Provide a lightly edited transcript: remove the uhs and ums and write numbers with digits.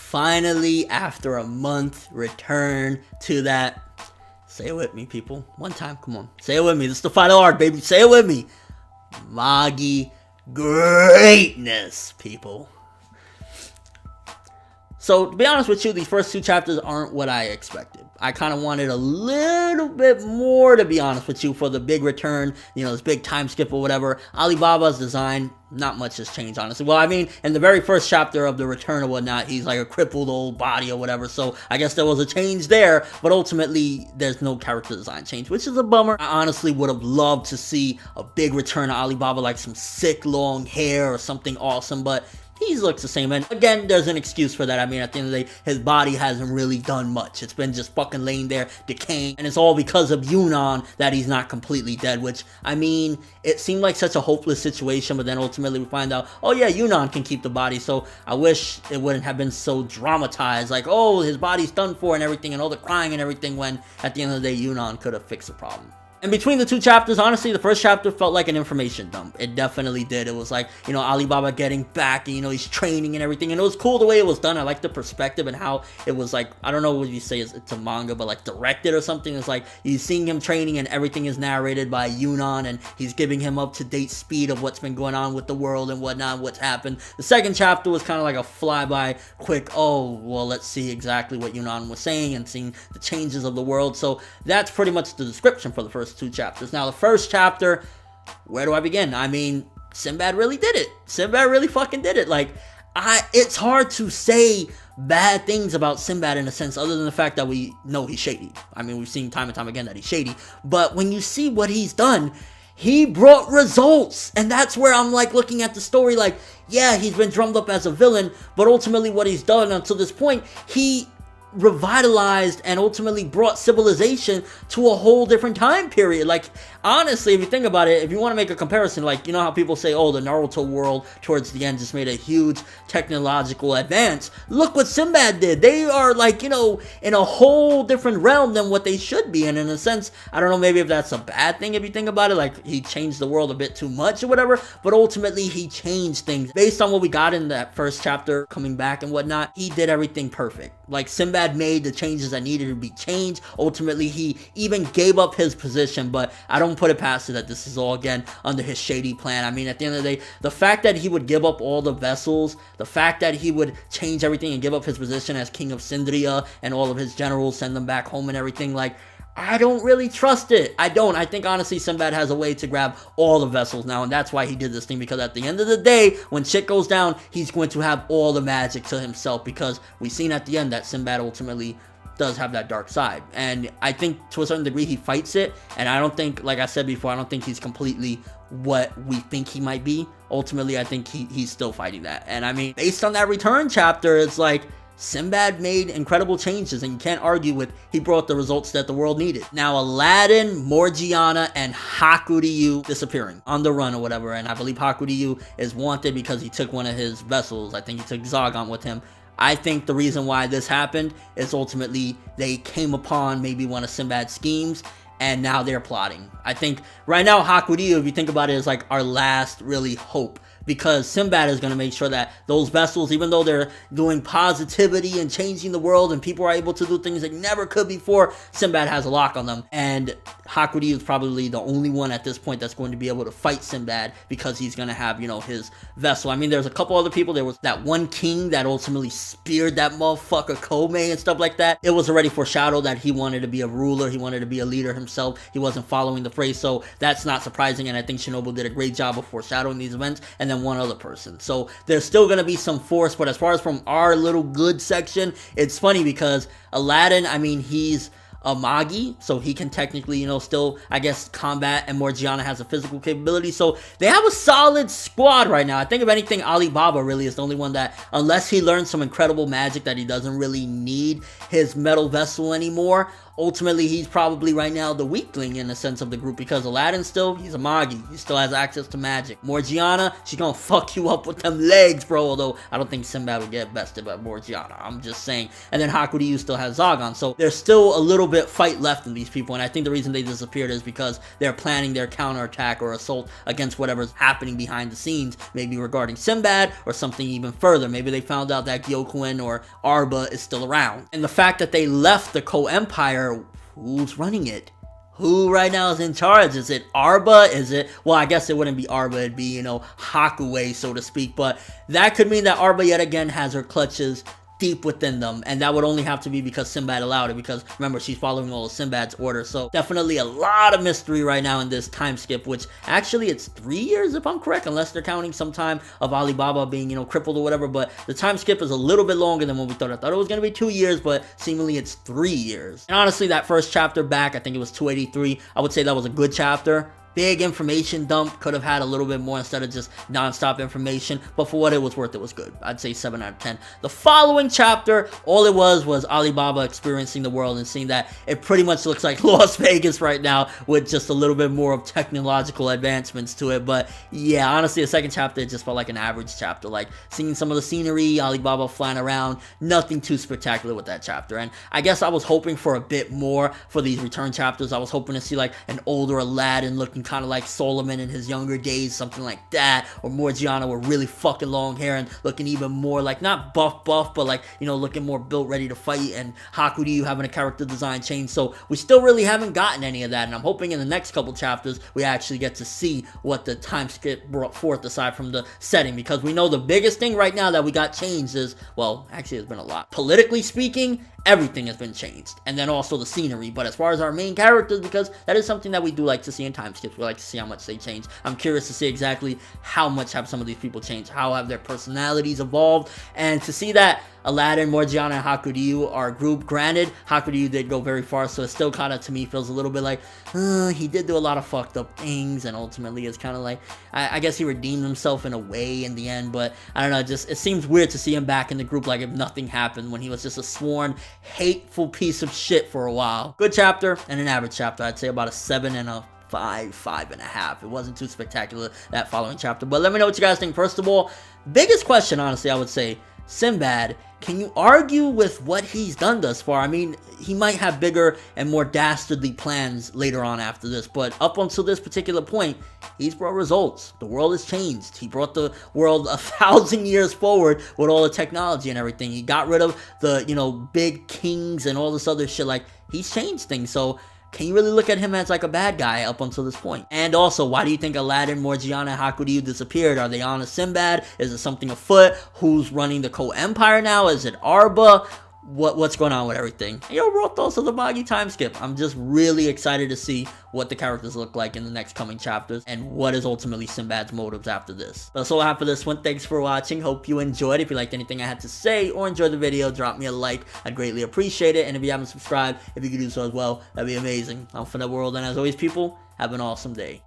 finally, after a month, return to that. Say it with me, people. One time, come on. Say it with me. This is the final arc, baby. Say it with me. Magi greatness, people. So, to be honest with you, these first two chapters aren't what I expected. I kind of wanted a little bit more, to be honest with you, for the big return, this big time skip or whatever. Alibaba's design, not much has changed, honestly. Well, I mean, in the very first chapter of the return or whatnot, he's like a crippled old body or whatever, so I guess there was a change there, but ultimately, there's no character design change, which is a bummer. I honestly would have loved to see a big return of Alibaba, like some sick long hair or something awesome, but he looks the same. And again, there's an excuse for that. I mean, at the end of the day, his body hasn't really done much. It's been just fucking laying there, decaying. And it's all because of Yunnan that he's not completely dead, which, I mean, it seemed like such a hopeless situation, but then ultimately we find out, oh yeah, Yunnan can keep the body. So I wish it wouldn't have been so dramatized, like, oh, his body's done for and everything, and all the crying and everything, when at the end of the day, Yunnan could have fixed the problem. And between the two chapters, honestly, the first chapter felt like an information dump. It definitely did. It was like, Alibaba getting back, and, he's training and everything. And it was cool the way it was done. I like the perspective and how it was like, I don't know what you say, it's a manga, but like directed or something. It's like, you're seeing him training and everything is narrated by Yunnan, and he's giving him up-to-date speed of what's been going on with the world and whatnot, what's happened. The second chapter was kind of like a flyby, quick, oh, well, let's see exactly what Yunnan was saying and seeing the changes of the world. So that's pretty much the description for the first two chapters. Now, the first chapter, where do I begin? I mean, Sinbad really did it. Sinbad really fucking did it. Like, it's hard to say bad things about Sinbad in a sense, other than the fact that we know he's shady. I mean, we've seen time and time again that he's shady. But when you see what he's done, he brought results. And that's where I'm like looking at the story like, yeah, he's been drummed up as a villain, but ultimately what he's done until this point, he revitalized and ultimately brought civilization to a whole different time period. Like, honestly, if you think about it, if you want to make a comparison, like, you know how people say, oh, the Naruto world towards the end just made a huge technological advance. Look what Sinbad did. They are like, in a whole different realm than what they should be. And in a sense, I don't know, maybe if that's a bad thing if you think about it, like he changed the world a bit too much or whatever, but ultimately he changed things. Based on what we got in that first chapter coming back and whatnot, he did everything perfect. Like, Sinbad made the changes that needed to be changed. Ultimately, he even gave up his position, but I don't put it past it that this is all, again, under his shady plan. I mean, at the end of the day, the fact that he would give up all the vessels, the fact that he would change everything and give up his position as king of Sindria and all of his generals, send them back home and everything, like, I don't really trust it. I don't. I think, honestly, Sinbad has a way to grab all the vessels now, and that's why he did this thing, because at the end of the day, when shit goes down, he's going to have all the magic to himself, because we've seen at the end that Sinbad ultimately does have that dark side, and I think to a certain degree he fights it, and I don't think, like I said before, I don't think he's completely what we think he might be. Ultimately, I think he's still fighting that, and I mean, based on that return chapter, it's like, Sinbad made incredible changes, and you can't argue with he brought the results that the world needed. Now, Aladdin, Morgiana, and Hakuryu disappearing on the run or whatever, and I believe Hakuryu is wanted because he took one of his vessels. I think he took Zagan with him. I think the reason why this happened is ultimately they came upon maybe one of Sinbad's schemes, and now they're plotting. I think right now Hakuryu, if you think about it, is like our last really hope, because Sinbad is going to make sure that those vessels, even though they're doing positivity and changing the world and people are able to do things they never could before, Sinbad has a lock on them. And Hakuryu is probably the only one at this point that's going to be able to fight Sinbad, because he's going to have, his vessel. I mean, there's a couple other people. There was that one king that ultimately speared that motherfucker Komei and stuff like that. It was already foreshadowed that he wanted to be a ruler. He wanted to be a leader himself. He wasn't following the phrase, so that's not surprising. And I think Shinobu did a great job of foreshadowing these events. And then one other person. So there's still going to be some force, but as far as from our little good section, it's funny because Aladdin, I mean, he's a Magi, so he can technically, still, I guess, combat, and Morgiana has a physical capability, so they have a solid squad right now. I think if anything, Alibaba really is the only one that, unless he learns some incredible magic that he doesn't really need his metal vessel anymore, ultimately he's probably right now the weakling in the sense of the group, because Aladdin still, he's a Magi. He still has access to magic. Morgiana, she's gonna fuck you up with them legs, bro. Although I don't think Sinbad would get bested by Morgiana. I'm just saying. And then Hakuryu still has Zagan. So there's still a little bit fight left in these people. And I think the reason they disappeared is because they're planning their counterattack or assault against whatever's happening behind the scenes, maybe regarding Sinbad or something even further. Maybe they found out that Gyokuen or Arba is still around. And the fact that they left the Ko-Empire, who's running it? Who right now is in charge? Is it Arba? Is it, well, I guess it wouldn't be Arba, it'd be, you know, Hakuei, so to speak, but that could mean that Arba yet again has her clutches deep within them, and that would only have to be because Sinbad allowed it, because remember, she's following all of Sinbad's orders. So definitely a lot of mystery right now in this time skip, which actually it's 3 years if I'm correct, unless they're counting some time of Alibaba being, you know, crippled or whatever. But the time skip is a little bit longer than what we thought. I thought it was going to be 2 years, but seemingly it's 3 years. And honestly, that first chapter back, I think it was 283, I would say that was a good chapter. Big information dump, could have had a little bit more instead of just non-stop information, but for what it was worth, it was good. I'd say 7 out of 10. The following chapter, all it was Alibaba experiencing the world and seeing that it pretty much looks like Las Vegas right now, with just a little bit more of technological advancements to it. But yeah, honestly, the second chapter, it just felt like an average chapter, like seeing some of the scenery, Alibaba flying around, nothing too spectacular with that chapter. And I guess I was hoping for a bit more for these return chapters. I was hoping to see like an older Aladdin looking kind of like Solomon in his younger days, something like that, or Morgiana with really fucking long hair and looking even more like, not buff, but like, you know, looking more built, ready to fight, and Hakuryu having a character design change. So we still really haven't gotten any of that, and I'm hoping in the next couple chapters we actually get to see what the time skip brought forth aside from the setting, because we know the biggest thing right now that we got changed is, well, actually there's been a lot. Politically speaking, everything has been changed, and then also the scenery. But as far as our main characters, because that is something that we do like to see in time skips, we like to see how much they change. I'm curious to see exactly how much have some of these people changed, how have their personalities evolved, and to see that Aladdin, Morgiana, and Hakuryu are a group. Granted, Hakuryu did go very far, so it still kind of, to me, feels a little bit like, he did do a lot of fucked up things, and ultimately it's kind of like, I guess he redeemed himself in a way in the end, but I don't know, just, it seems weird to see him back in the group like if nothing happened, when he was just a sworn, hateful piece of shit for a while. Good chapter, and an average chapter. I'd say about a 7 and a 5.5. It wasn't too spectacular, that following chapter. But let me know what you guys think. First of all, biggest question, honestly, I would say, Sinbad, can you argue with what he's done thus far? I mean, he might have bigger and more dastardly plans later on after this, but up until this particular point, he's brought results. The world has changed. He brought the world 1,000 years forward with all the technology and everything. He got rid of the, you know, big kings and all this other shit. Like, he's changed things. So can you really look at him as like a bad guy up until this point? And also, why do you think Aladdin, Morgiana, and Hakuryu disappeared? Are they on a Sinbad? Is it something afoot? Who's running the Ko-Empire now? Is it Arba? What's going on with everything? And your overall thoughts of the Magi time skip. I'm just really excited to see what the characters look like in the next coming chapters, and what is ultimately Sinbad's motives after this. That's all I have for this one. Thanks for watching. Hope you enjoyed. If you liked anything I had to say or enjoyed the video, drop me a like. I'd greatly appreciate it. And if you haven't subscribed, if you could do so as well, that'd be amazing. I'm FNutWorld, and as always, people, have an awesome day.